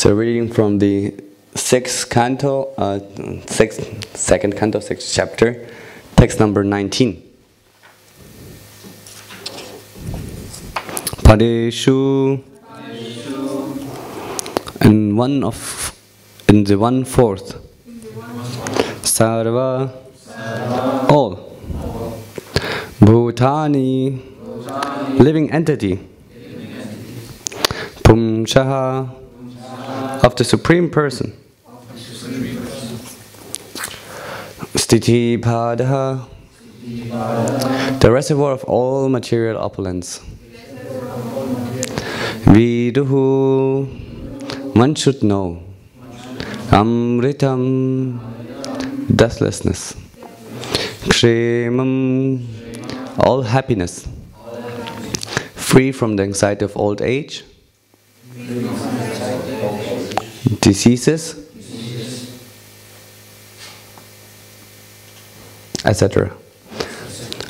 So reading from the second canto, 6th chapter, text number 19. Pādeṣu, in the 1/4, sarva, all, bhūtāni, living entity, puṁsaḥ, of the Supreme Person, sthiti-pado, the reservoir of all material opulence, viduḥ, one should know, amṛtaṁ, deathlessness, kṣemam, all happiness, free from the anxiety of old age, diseases, etc.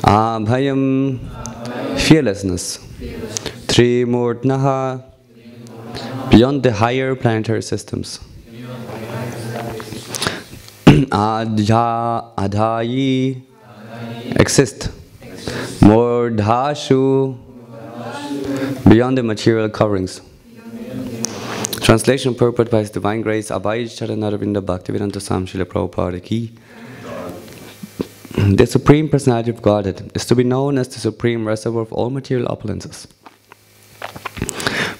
Abhayaṁ, fearlessness, tri-mūrdhno, beyond the higher planetary systems, dhāyi, exist, mūrdhasu, beyond the material coverings. Translation purport by His Divine Grace abhayaṁ Bhaktivedanta Swami Srila Prabhupada ki. The Supreme Personality of Godhead is to be known as the supreme reservoir of all material opulences.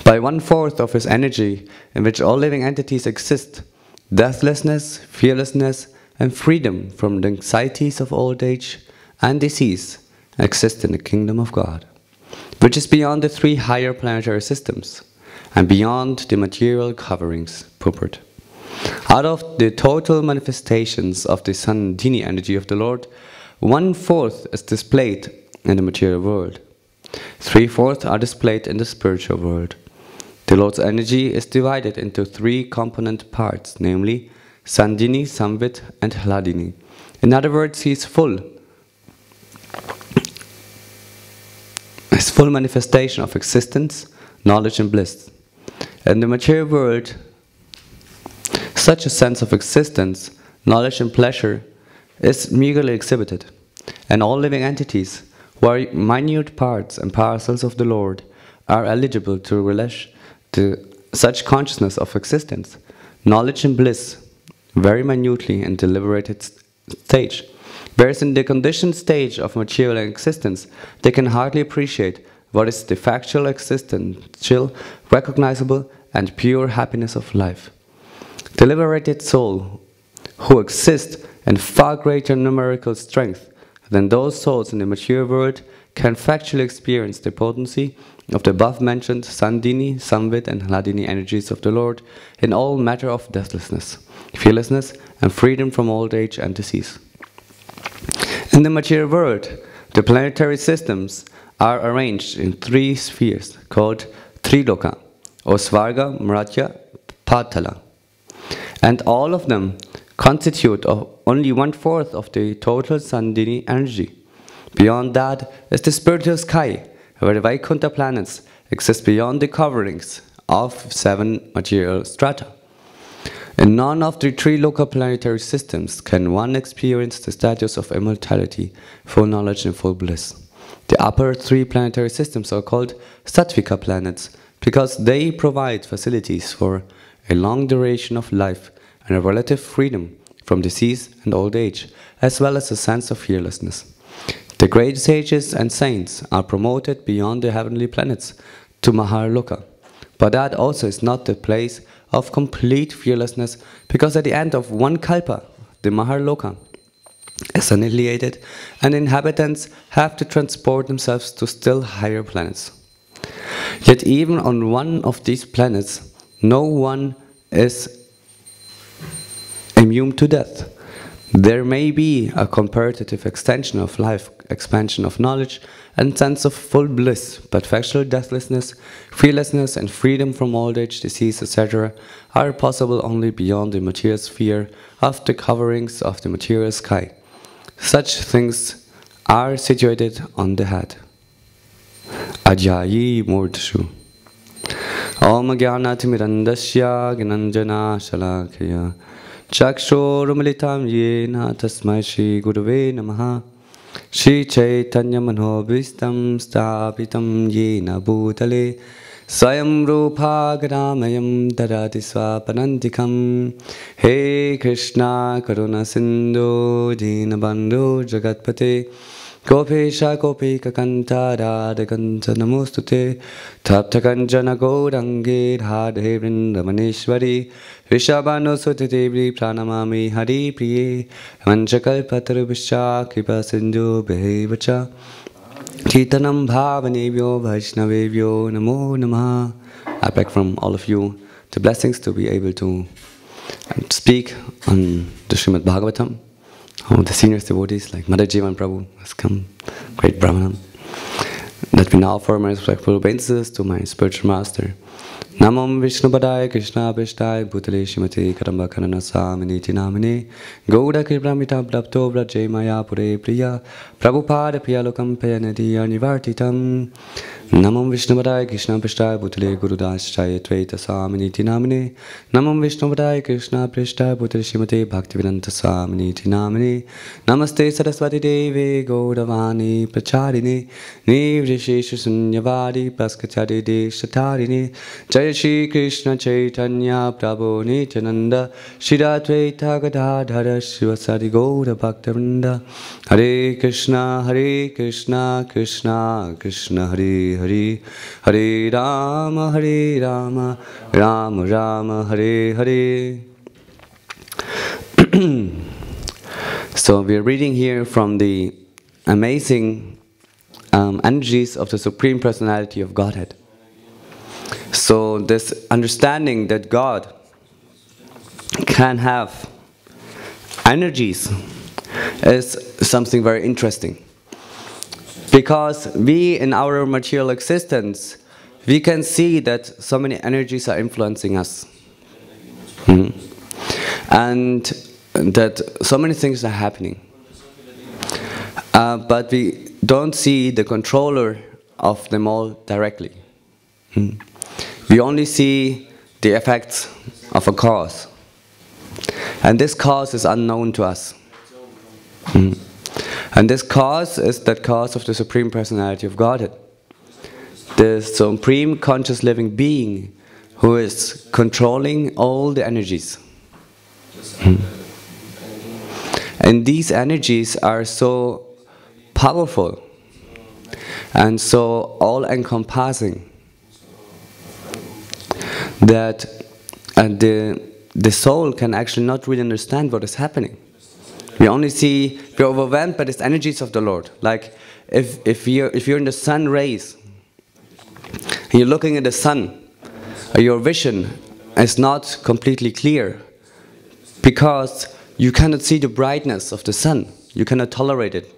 By 1/4 of His energy, in which all living entities exist, deathlessness, fearlessness, and freedom from the anxieties of old age and disease exist in the kingdom of God, which is beyond the 3 higher planetary systems and beyond the material coverings. Purport. Out of the total manifestations of the sandhinī energy of the Lord, 1/4 is displayed in the material world. 3/4 are displayed in the spiritual world. The Lord's energy is divided into 3 component parts, namely sandhinī, saṁvit, and hlādinī. In other words, He is full. His full manifestation of existence, knowledge, and bliss. In the material world, such a sense of existence, knowledge, and pleasure is meagerly exhibited, and all living entities, who are minute parts and parcels of the Lord, are eligible to relish to such consciousness of existence, knowledge, and bliss very minutely in the liberated stage, whereas in the conditioned stage of material existence, they can hardly appreciate what is the factual, existential, recognizable, and pure happiness of life. The liberated soul, who exist in far greater numerical strength than those souls in the material world, can factually experience the potency of the above-mentioned sandhinī, saṁvit, and hlādinī energies of the Lord in all matter of deathlessness, fearlessness, and freedom from old age and disease. In the material world, the planetary systems are arranged in 3 spheres called triloka, or svarga, mrtya, patala, and all of them constitute only 1/4 of the total sandhinī energy. Beyond that is the spiritual sky, where the Vaikuntha planets exist beyond the coverings of 7 material strata. In none of the 3 local planetary systems can one experience the status of immortality, full knowledge, and full bliss. The upper 3 planetary systems are called sattvika planets because they provide facilities for a long duration of life and a relative freedom from disease and old age, as well as a sense of fearlessness. The great sages and saints are promoted beyond the heavenly planets to Maharloka, but that also is not the place of complete fearlessness, because at the end of 1 kalpa, the Maharloka is annihilated and inhabitants have to transport themselves to still higher planets. Yet even on one of these planets, no one is immune to death. There may be a comparative extension of life, expansion of knowledge, and sense of full bliss, but factual deathlessness, fearlessness, and freedom from old age, disease, etc. are possible only beyond the material sphere of the coverings of the material sky. Such things are situated on the head. Dhāyi mūrdhasu. Om Jnanatirmirandasya Gnananjana Shalakaya Chakshurumilitam Yena Tasmai Shri Gurave Namaha Shri Chaitanya Manobhistam Sthapitam Yena Bhutale Swayam Rupa Gadamayam Dadati Swapanantikam He Krishna Karuna Sindhu Dinabandhu Jagatpate Gopesha Gopika Kanta Radha Kanta Namostute Tapta Kanjana Gaurangi Radhe Vrindavaneshwari Vishabhanu Sutitevri Pranamami Hari Priye Manchakalpataru Visha Kripa Sindhu Behevacha Chitanam Bhavanevyo Vaishnavevyo Namo Namaha. I beg from all of you the blessings to be able to speak on the Srimad Bhagavatam. Oh, the senior devotees like Mother Jiva and Prabhu has come, great Brahman. That we now offer my respectful obeisances to my spiritual master. Namam Vishnupadaya Krishna Pishtaya Bhutale Shrimate Kadamba Kanana Saminiti Namine Gaura Kripramita Prapto Vrajay Maya Pure Priya Prabhupada Priyalokam Payanadiya Nivartitam Namam Vishnupadaya Krishna Pishtaya Bhutale Gurudas Chaya Tvaita Saminiti Namine Namam Vishnupadaya Krishna Pishtaya Bhutale Shrimate Bhaktivedanta Saminiti Namine Namaste Saraswati Devi Gauravani Pracharine Nivrishesha Sunyavadi Praskachari Deshatarine Jai Shri Krishna Chaitanya Prabhu Nityananda Shri Advaita Gadadhara Shivasari Gaura Bhaktivinoda Hare Krishna Krishna Krishna Hare Hare Hare Rama Rama Rama Hare Hare. So we are reading here from the amazing energies of the Supreme Personality of Godhead. So this understanding that God can have energies is something very interesting. Because we in our material existence, we can see that so many energies are influencing us. And that so many things are happening. But we don't see the controller of them all directly. We only see the effects of a cause. And this cause is unknown to us. And this cause is that cause of the Supreme Personality of Godhead. The Supreme Conscious Living Being who is controlling all the energies. And these energies are so powerful and so all-encompassing that the soul can actually not really understand what is happening. We only see, we're overwhelmed by these energies of the Lord. Like if you're in the sun rays, and you're looking at the sun, your vision is not completely clear because you cannot see the brightness of the sun. You cannot tolerate it.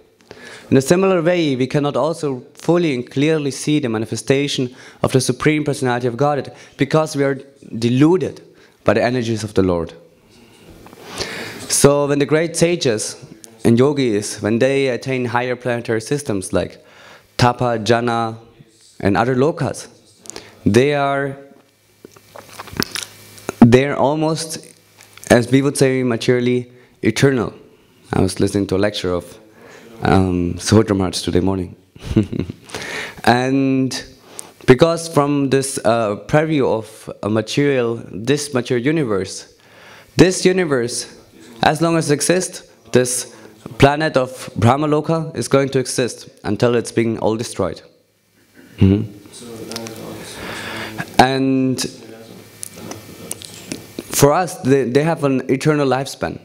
In a similar way, we cannot also fully and clearly see the manifestation of the Supreme Personality of Godhead because we are deluded by the energies of the Lord. So when the great sages and yogis, when they attain higher planetary systems like Tapa, Jhana and other lokas, they're almost, as we would say, materially eternal. I was listening to a lecture of Suhotra Maharaj today morning. And because from this preview of this material universe, as long as it exists, this planet of Brahmaloka is going to exist until it's being all destroyed. And for us, they have an eternal lifespan.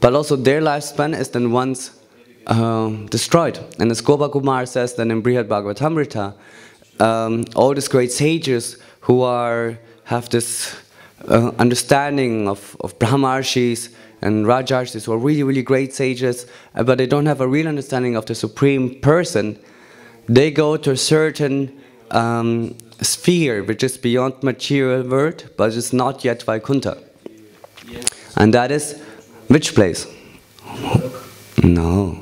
But also their lifespan is then once destroyed. And as Gopa Kumar says then in Srimad Bhagavatam, all these great sages who have this understanding of Brahmarshis and Rajarshis, who are really, really great sages, but they don't have a real understanding of the Supreme Person, they go to a certain sphere which is beyond material world, but it's not yet Vaikuntha. And that is which place? No.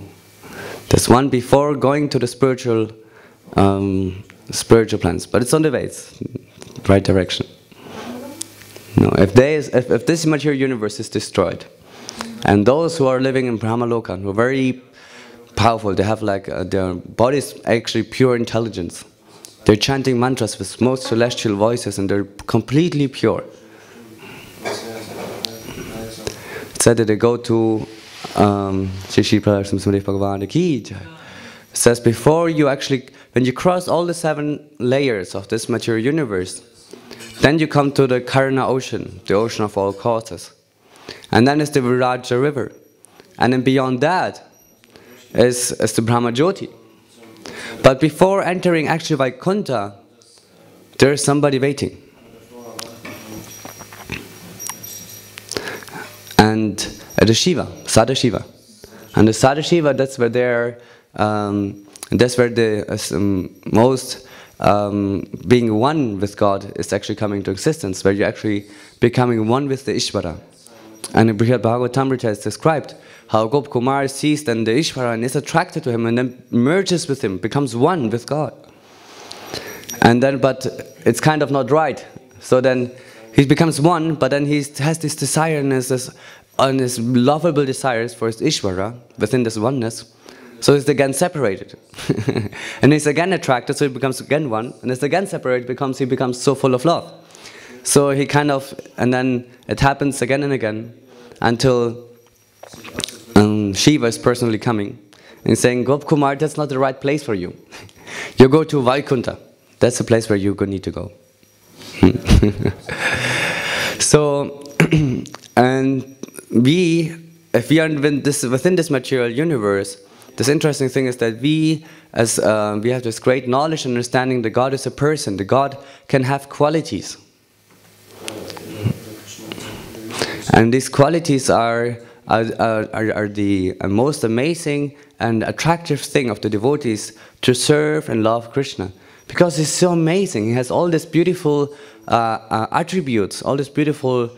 There's one before going to the spiritual plans, but it's on the way. It's right direction. No, if this material universe is destroyed, and those who are living in Brahmaloka, who are very powerful, they have like their bodies actually pure intelligence. They're chanting mantras with most celestial voices, and they're completely pure. It said that they go to Srimad Bhagavatam ki jai. It says before you actually, when you cross all the 7 layers of this material universe, then you come to the Karana ocean, the ocean of all causes. And then is the Viraja river. And then beyond that is the Brahma Jyoti. But before entering actually Vaikuntha, there is somebody waiting. And the Shiva, Sadashiva. And the Sadashiva, that's where they're, that's where the most being one with God is actually coming to existence, where you're actually becoming one with the Ishvara. And in Srimad Bhagavatam it is described how Gop Kumar sees then the Ishvara and is attracted to him and then merges with him, becomes one with God. And then, but it's kind of not right. So then he becomes one, but then he has this desire and his lovable desires for his Ishvara within this oneness. So he's again separated. And he's again attracted, so he becomes again one. And it's again separated, he becomes so full of love. So he kind of, and then it happens again and again until Shiva is personally coming and saying, Gop Kumar, that's not the right place for you. You go to Vaikuntha. That's the place where you need to go. So, and if we are within this material universe, this interesting thing is that we have this great knowledge and understanding that God is a person. The God can have qualities. And these qualities are the most amazing and attractive thing of the devotees to serve and love Krishna. Because he's so amazing. He has all these beautiful attributes, all this beautiful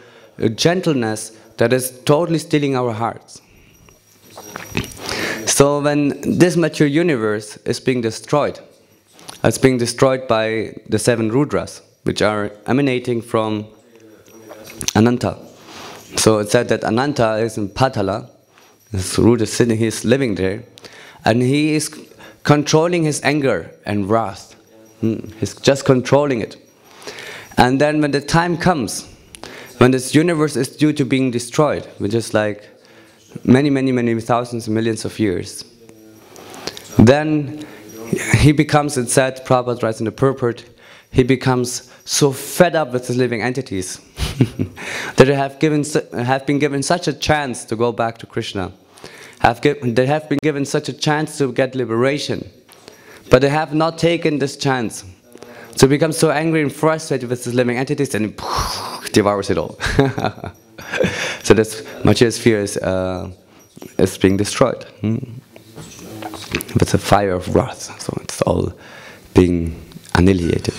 gentleness that is totally stealing our hearts. So when this material universe is being destroyed, it's being destroyed by the 7 Rudras, which are emanating from Ananta. So it's said that Ananta is in Patala, this Rudra is sitting, he's living there, and he is controlling his anger and wrath. He's just controlling it. And then when the time comes, when this universe is due to being destroyed, which is like many thousands, millions of years, then he becomes, it said, Prabhupada writes in the Purport, he becomes so fed up with his living entities that they have been given such a chance to go back to Krishna. They have been given such a chance to get liberation, but they have not taken this chance. So he becomes so angry and frustrated with his living entities and he devours it all. So this material sphere is being destroyed. With a fire of wrath, so it's all being annihilated.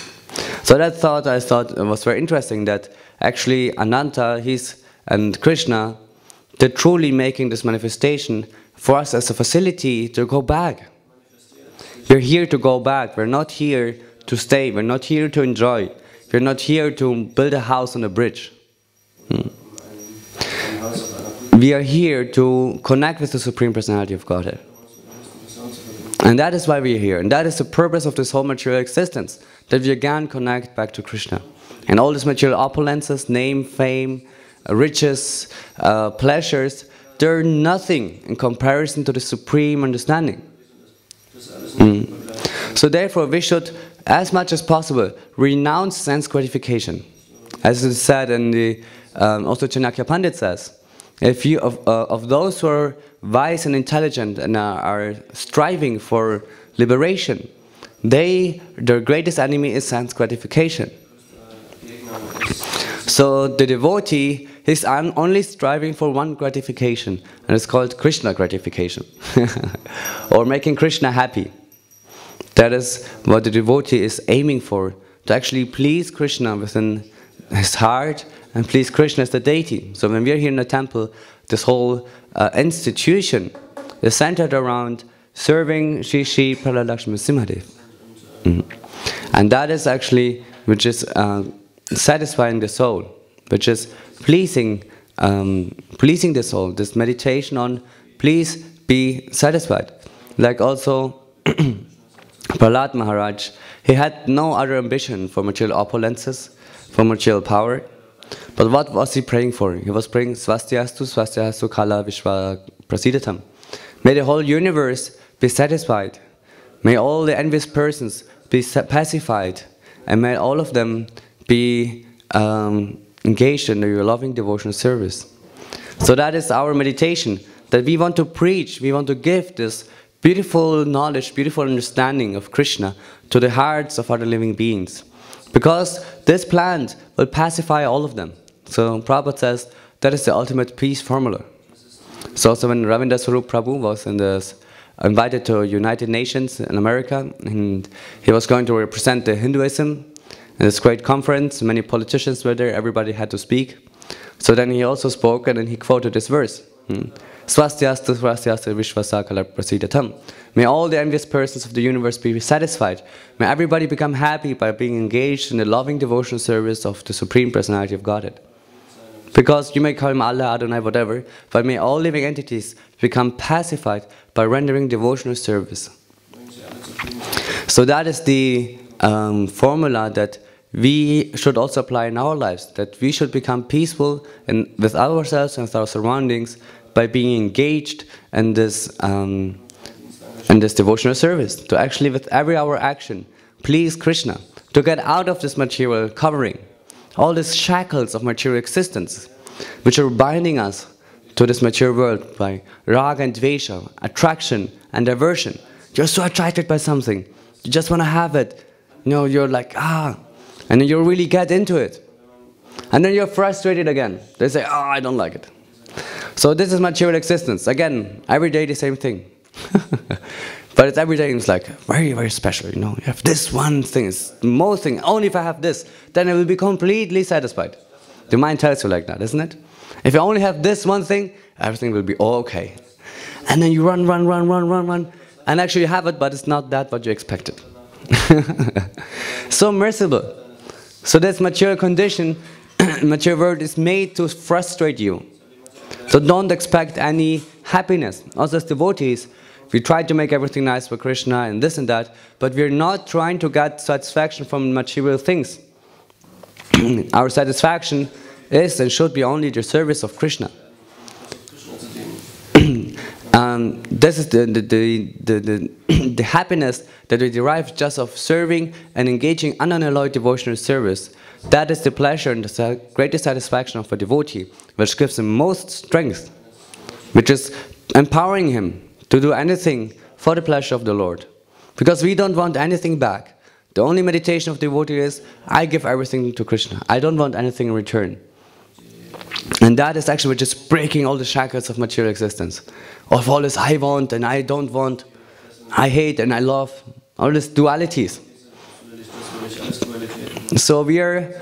So that thought I thought was very interesting, that actually Ananta, and Krishna, they're truly making this manifestation for us as a facility to go back. We're here to go back. We're not here to stay. We're not here to enjoy. We're not here to build a house on a bridge. We are here to connect with the Supreme Personality of Godhead. And that is why we are here. And that is the purpose of this whole material existence, that we again connect back to Krishna. And all these material opulences, name, fame, riches, pleasures, they're nothing in comparison to the supreme understanding. So therefore we should, as much as possible, renounce sense gratification. As is said in the, also Chanakya Pandit says, if you, of those who are wise and intelligent and are striving for liberation, their greatest enemy is sense gratification. So the devotee is only striving for one gratification, and it's called Krishna gratification, or making Krishna happy. That is what the devotee is aiming for, to actually please Krishna within his heart and please Krishna as the deity. So when we are here in the temple, this whole institution is centered around serving Shri Shri Prahlad Lakshmi Simhadev. And that is actually, which is satisfying the soul, which is pleasing the soul. This meditation on please be satisfied. Like also Prahlad Maharaj, he had no other ambition for material opulences, for material power. But what was he praying for? He was praying Swastyastu Kala Vishva Prasidatam. May the whole universe be satisfied. May all the envious persons be pacified. And may all of them be engaged in your loving devotional service. So that is our meditation, that we want to preach, we want to give this beautiful knowledge, beautiful understanding of Krishna to the hearts of other living beings. Because this plant will pacify all of them. So Prabhupada says that is the ultimate peace formula. So also when Ravindra Swarup Prabhu was invited to United Nations in America, and he was going to represent the Hinduism in this great conference, many politicians were there, everybody had to speak. So then he also spoke and then he quoted this verse. Swastyastu vishvasakala prasidatam. May all the envious persons of the universe be satisfied. May everybody become happy by being engaged in the loving devotional service of the Supreme Personality of Godhead. Because you may call him Allah, Adonai, whatever, but may all living entities become pacified by rendering devotional service. So that is the formula that we should also apply in our lives, that we should become peaceful with ourselves and with our surroundings by being engaged in this devotional service, to actually with every our action please Krishna, to get out of this material covering, all these shackles of material existence which are binding us to this material world by raga and dvesha, attraction and aversion. You're so attracted by something, you just want to have it, you're like and then you really get into it. And then you're frustrated again. They say, I don't like it. So this is material existence. Again, every day the same thing. But it's every day it's like very, very special, You have this one thing, it's the most thing. Only if I have this, then I will be completely satisfied. The mind tells you like that, isn't it? If you only have this one thing, everything will be okay. And then you run. And actually you have it, but it's not that what you expected. So merciful. So this material condition, material world is made to frustrate you. So don't expect any happiness. Also as devotees, we try to make everything nice for Krishna and this and that, but we're not trying to get satisfaction from material things. Our satisfaction is and should be only the service of Krishna. This is the happiness that we derive just of serving and engaging in unalloyed devotional service. That is the pleasure and the greatest satisfaction of a devotee, which gives him most strength, which is empowering him to do anything for the pleasure of the Lord. Because we don't want anything back. The only meditation of the devotee is, I give everything to Krishna. I don't want anything in return. And that is actually just breaking all the shackles of material existence. Of all this I want and I don't want, I hate and I love, all these dualities. So we are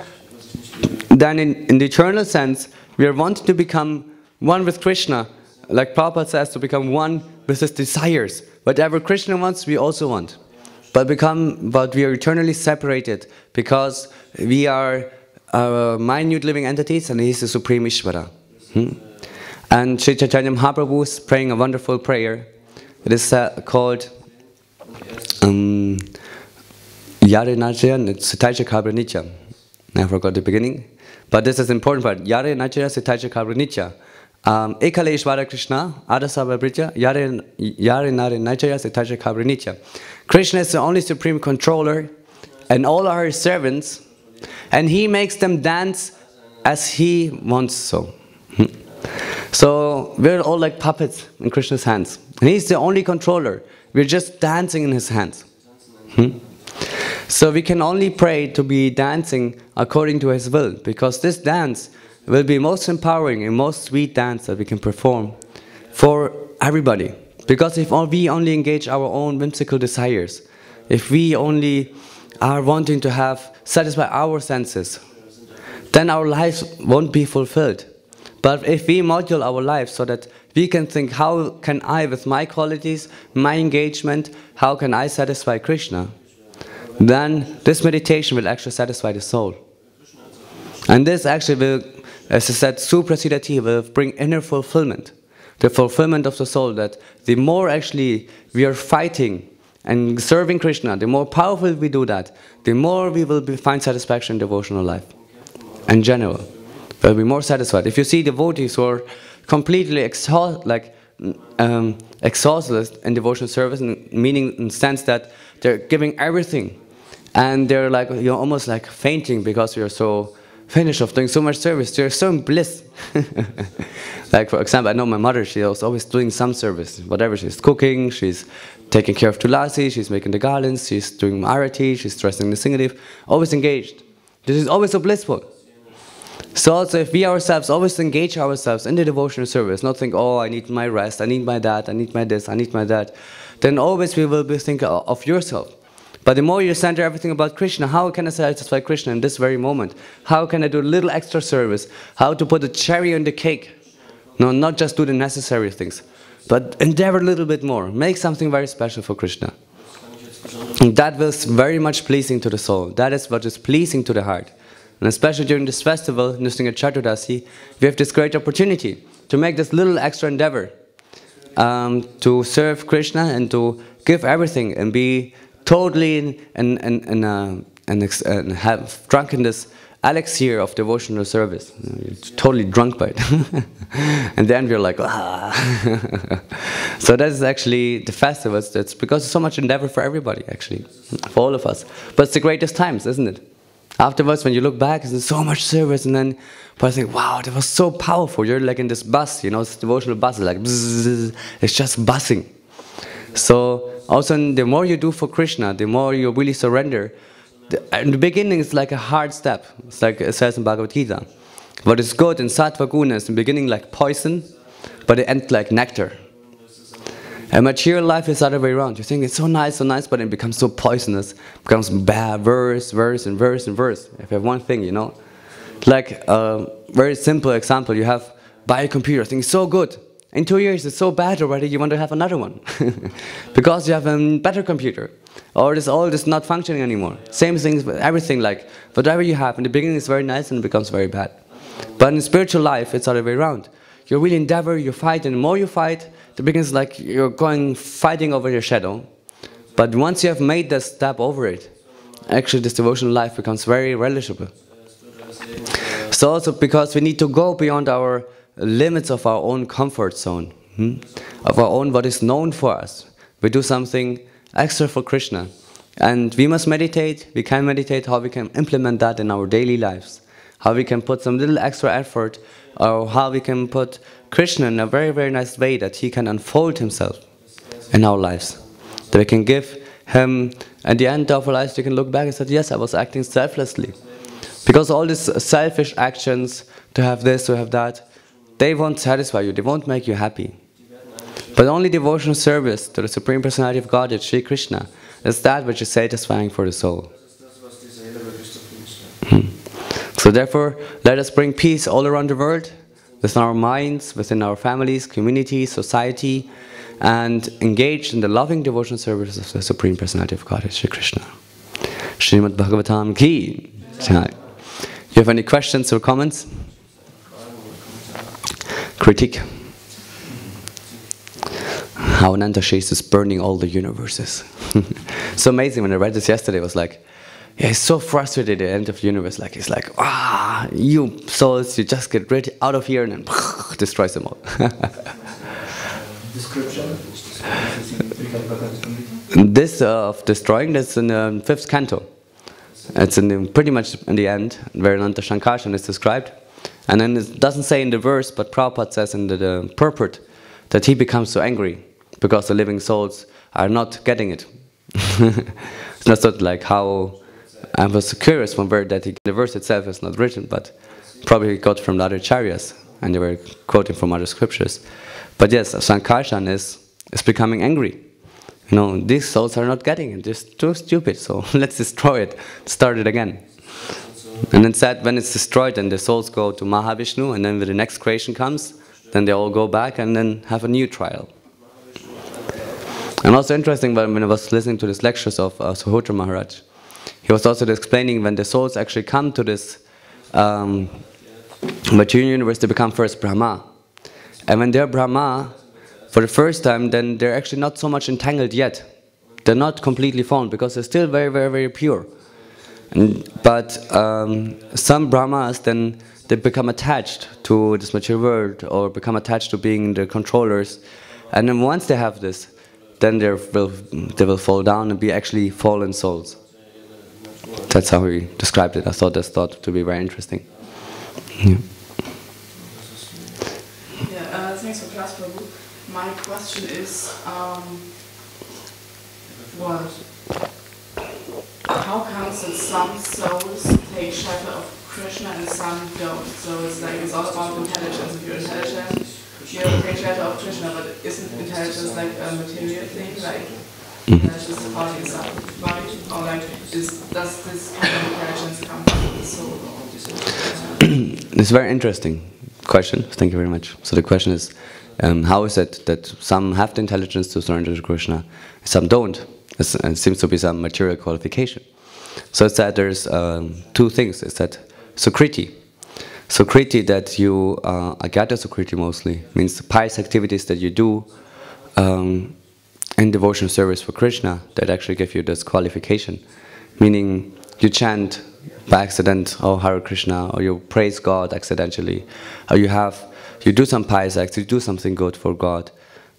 then in the eternal sense, we are wanting to become one with Krishna. Like Prabhupada says, to become one with his desires. Whatever Krishna wants, we also want. But we are eternally separated because we are minute living entities and he is the Supreme Ishvara. And Sri Chaitanya Mahaprabhu is praying a wonderful prayer. It is called Yare Nachaya Sitaja Kabra Nitya. I forgot the beginning. But this is the important part. Yare Nachaya Sitaja Kabra Nitya. Ekale Ishvara Krishna, Adasava Britya, Yare Nare Nachaya Sitaja Kabra Nitya. Krishna is the only supreme controller and all are his servants, and he makes them dance as he wants so. So we're all like puppets in Krishna's hands. And he's the only controller. We're just dancing in his hands. So we can only pray to be dancing according to his will, because this dance will be most empowering and most sweet dance that we can perform for everybody. Because if we only engage our own whimsical desires, if we only are wanting to satisfy our senses, then our lives won't be fulfilled. But if we module our lives so that we can think, how can I, with my qualities, my engagement, how can I satisfy Krishna? Then this meditation will actually satisfy the soul. And this actually will, as I said, suprasidati, will bring inner fulfillment. The fulfillment of the soul, that the more actually we are fighting and serving Krishna, the more powerful we do that, the more we will find satisfaction in devotional life. In general, we'll be more satisfied. If you see devotees who are completely exhausted in devotional service, meaning in the sense that they're giving everything, and they're like, you're almost like fainting because you're so finished of doing so much service, they're so in bliss. Like for example, I know my mother, she was always doing some service, whatever, she's cooking, she's taking care of tulasi, she's making the garlands, she's doing arati, she's dressing the singha, always engaged. This is always so blissful. So also if we ourselves always engage ourselves in the devotional service, not think, oh, I need my rest, I need my that, I need my this, I need my that, then always we will be thinking of yourself. But the more you center everything about Krishna, how can I satisfy Krishna in this very moment? How can I do a little extra service? How to put a cherry on the cake? No, not just do the necessary things, but endeavor a little bit more. Make something very special for Krishna. And that was very much pleasing to the soul. That is what is pleasing to the heart. And especially during this festival, Nrsimha Chaturdasi, we have this great opportunity to make this little extra endeavor to serve Krishna and to give everything and be totally and have drunk in this elixir of devotional service. You're totally drunk by it. And then we're like, ah. So that is actually the festival. It's because there's so much endeavor for everybody, actually, for all of us. But it's the greatest times, isn't it? Afterwards, when you look back, there's so much service, and then I think, wow, that was so powerful. You're like in this bus, you know, it's devotional bus, like bzzz, it's just buzzing. So also, the more you do for Krishna, the more you really surrender. In the beginning, it's like a hard step. It's like it says in Bhagavad Gita. What is good in sattva guna is in the beginning like poison, but it ends like nectar. And material life is the other way around. You think it's so nice, but it becomes so poisonous. It becomes bad, verse, and verse. If you have one thing, you know. Like a very simple example, you have buy a computer, think it's so good. In 2 years, it's so bad already, you want to have another one. Because you have a better computer. Or this all is not functioning anymore. Same things with everything, like whatever you have, in the beginning it's very nice and it becomes very bad. But in spiritual life, it's the other way around. You really endeavor, you fight, and the more you fight, the beginning is like you're fighting over your shadow. But once you have made the step over it, actually this devotional life becomes very relishable. So also because we need to go beyond our limits of our own comfort zone, of our own what is known for us. We do something extra for Krishna. And we must meditate, we can meditate how we can implement that in our daily lives. How we can put some little extra effort, or how we can put Krishna in a very, very nice way that he can unfold himself in our lives. That we can give him, at the end of our lives, we can look back and say, yes, I was acting selflessly. Because all these selfish actions, to have this, to have that, they won't satisfy you, they won't make you happy. But only devotional service to the Supreme Personality of Godhead, Sri Krishna, is that which is satisfying for the soul. So therefore, let us bring peace all around the world, within our minds, within our families, community, society, and engage in the loving devotional service of the Supreme Personality of Godhead, Sri Krishna. Srimad Bhagavatam ki jai. You have any questions or comments? Critique. How Ananta Shesha is burning all the universes. So amazing. When I read this yesterday, it was like, yeah, he's so frustrated at the end of the universe. Like he's like, ah, you souls, you just get rid out of here and then destroys them all. Description. This of destroying, that's in the 5th canto. It's pretty much in the end, where Ananta Shankarshan is described. And then it doesn't say in the verse, but Prabhupada says in the purport that he becomes so angry because the living souls are not getting it. It's not sort of like how, I was curious from where that the verse itself is not written, but probably got from the other acharyas, and they were quoting from other scriptures. But yes, Sankarshan is becoming angry. You know, these souls are not getting it, they're too stupid, so let's destroy it, start it again. And then said, when it's destroyed, then the souls go to Mahavishnu, and then when the next creation comes, then they all go back and then have a new trial. And also interesting, when I was listening to these lectures of Suhotra Maharaj, he was also explaining when the souls actually come to this material universe, they become first Brahma. And when they're Brahma, for the first time, then they're actually not so much entangled yet. They're not completely fallen, because they're still very, very, very pure. But some Brahmas, then they become attached to this material world, or become attached to being the controllers. And then once they have this, then they will fall down and be actually fallen souls. That's how he described it. I thought that's thought to be very interesting. Yeah. Thanks for class, Prabhu. My question is, how comes that some souls take shelter of Krishna and some don't? So it's like, it's all about intelligence. If you're intelligent, you take shelter of Krishna, but isn't intelligence like a material thing, like just a body itself, right? Or like, does this kind of intelligence come from the soul? It's a very interesting question. Thank you very much. So the question is, how is it that some have the intelligence to surrender to Krishna, some don't? It seems to be some material qualification. So it's that there's two things. It's that sukriti. Sukriti, that you, agata sukriti mostly, means pious activities that you do in devotional service for Krishna that actually give you this qualification. Meaning you chant by accident, oh Hare Krishna, or you praise God accidentally, or you do some pious acts, you do something good for God.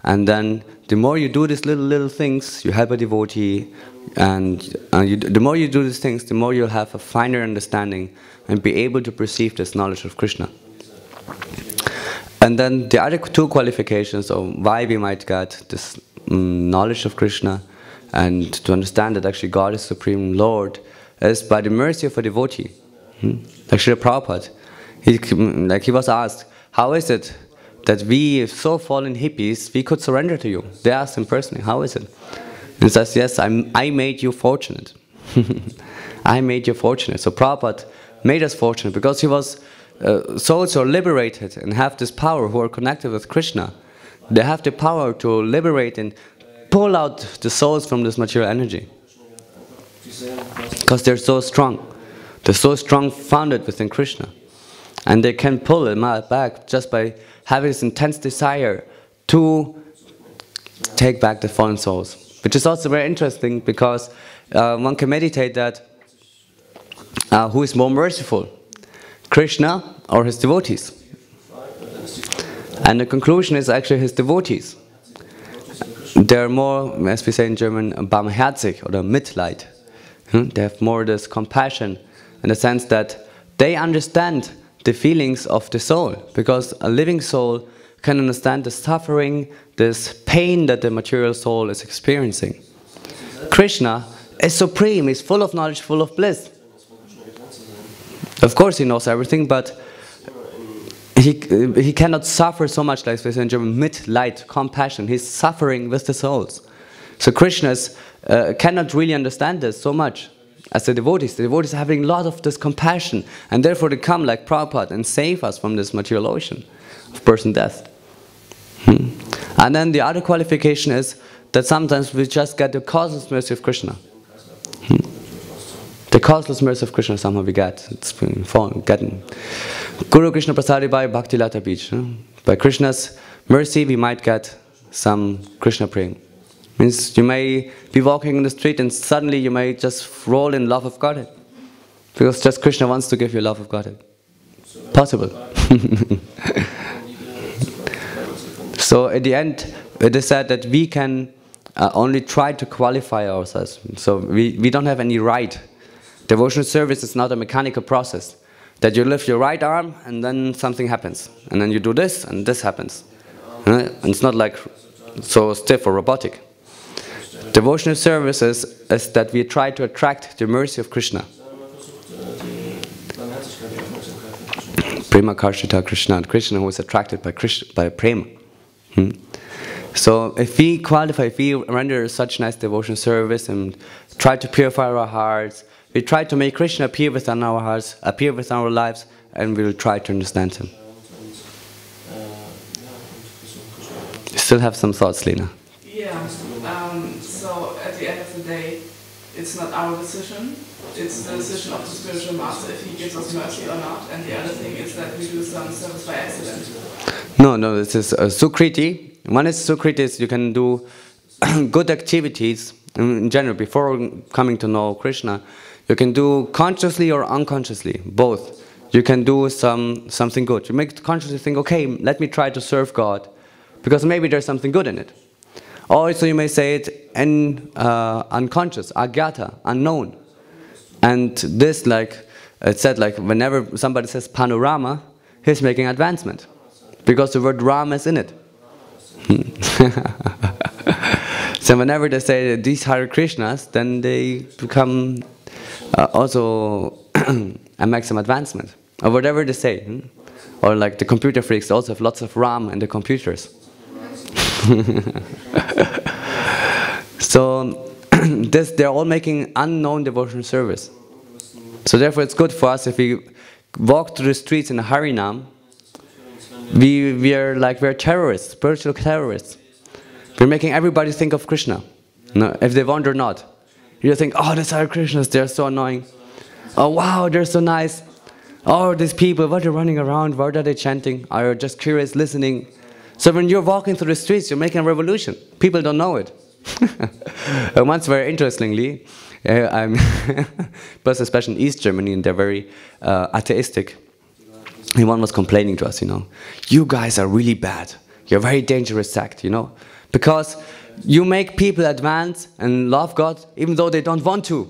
And then the more you do these little things, you help a devotee, and the more you do these things, the more you'll have a finer understanding and be able to perceive this knowledge of Krishna. And then the other two qualifications of why we might get this knowledge of Krishna and to understand that actually God is Supreme Lord is by the mercy of a devotee. Actually, Prabhupada, he was asked, how is it that we, so fallen hippies, we could surrender to you? They asked him personally, how is it? He says, yes, I made you fortunate. I made you fortunate. So Prabhupada made us fortunate because he was souls who are liberated and have this power, who are connected with Krishna. They have the power to liberate and pull out the souls from this material energy. Because they're so strong. They're so strong, founded within Krishna. And they can pull them back just by having this intense desire to take back the fallen souls. Which is also very interesting because one can meditate that who is more merciful, Krishna or his devotees? And the conclusion is actually his devotees. They're more, as we say in German, barmherzig or Mitleid. They have more this compassion in the sense that they understand the feelings of the soul, because a living soul can understand the suffering, this pain that the material soul is experiencing. Krishna is supreme, he's full of knowledge, full of bliss. Of course he knows everything, but he cannot suffer so much, like we say in German, Mitleid, compassion. He's suffering with the souls. So Krishna cannot really understand this so much as the devotees. The devotees are having a lot of this compassion, and therefore they come like Prabhupada and save us from this material ocean of birth and death. And then the other qualification is that sometimes we just get the causeless mercy of Krishna. The causeless mercy of Krishna somehow we get. It's getting. Guru Krishna Prasadi by Bhakti Lata Beach. By Krishna's mercy we might get some Krishna prema. Means you may be walking in the street and suddenly you may just roll in love of Godhead. Because just Krishna wants to give you love of Godhead. Possible. So at the end it is said that we can only try to qualify ourselves. So we don't have any right. Devotional service is not a mechanical process. That you lift your right arm and then something happens. And then you do this and this happens. And it's not like so stiff or robotic. Devotional service is that we try to attract the mercy of Krishna. Prema Karshita Krishna. Krishna who is attracted by prema. So if we qualify, if we render such nice devotional service and try to purify our hearts, we try to make Krishna appear within our hearts, appear within our lives, and we will try to understand him. You still have some thoughts, Lena? Yeah, so at the end of the day, it's not our decision. It's the decision of the spiritual master if he gives us mercy or not. And the other thing is that we do some service by accident. No, this is Sukriti. One is Sukriti, is you can do good activities in general before coming to know Krishna. You can do consciously or unconsciously, both. You can do something good. You make consciously think, okay, let me try to serve God, because maybe there's something good in it. Also, you may say it in unconscious, agyata, unknown. And this, like it said, like whenever somebody says panorama, he's making advancement, because the word Rama is in it. So whenever they say these Hare Krishnas, then they become also a maximum advancement, or whatever they say. Or like the computer freaks also have lots of RAM in the computers. So they're all making unknown devotional service. So therefore it's good for us if we walk through the streets in a Harinam. We're terrorists, spiritual terrorists. We're making everybody think of Krishna, no, if they want or not. You think, oh, these Hare Krishnas, they're so annoying. Oh, wow, they're so nice. Oh, these people, what are running around? What are they chanting? Are you just curious, listening? So when you're walking through the streets, you're making a revolution. People don't know it. Once, very interestingly, plus especially in East Germany, and they're very atheistic. And one was complaining to us, you guys are really bad. You're a very dangerous sect, because you make people advance and love God even though they don't want to.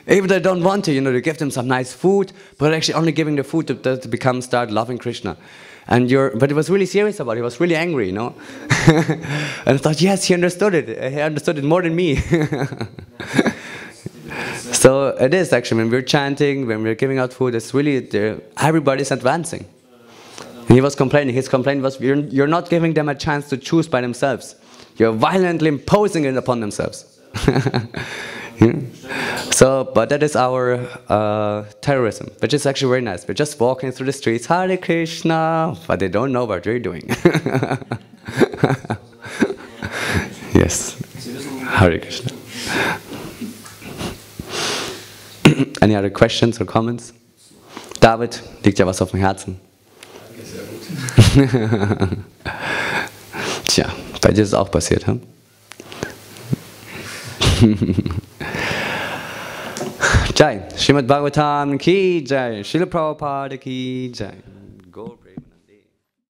Even they don't want to, you give them some nice food, but actually only giving the food to start loving Krishna. But he was really serious about it. He was really angry, And I thought, yes, he understood it. He understood it more than me. So it is actually, when we're chanting, when we're giving out food, it's really, everybody's advancing. And he was complaining. His complaint was, you're not giving them a chance to choose by themselves. You're violently imposing it upon themselves. So, but that is our terrorism, which is actually very nice. We're just walking through the streets, Hare Krishna, but they don't know what we're doing. Yes, Hare Krishna. Any other questions or comments? David, liegt ja was auf dem Herzen. Tja, bei dir ist es auch passiert, hm? Jai, Srimad Bhagavatam ki Jai, Srila Prabhupada ki Jai.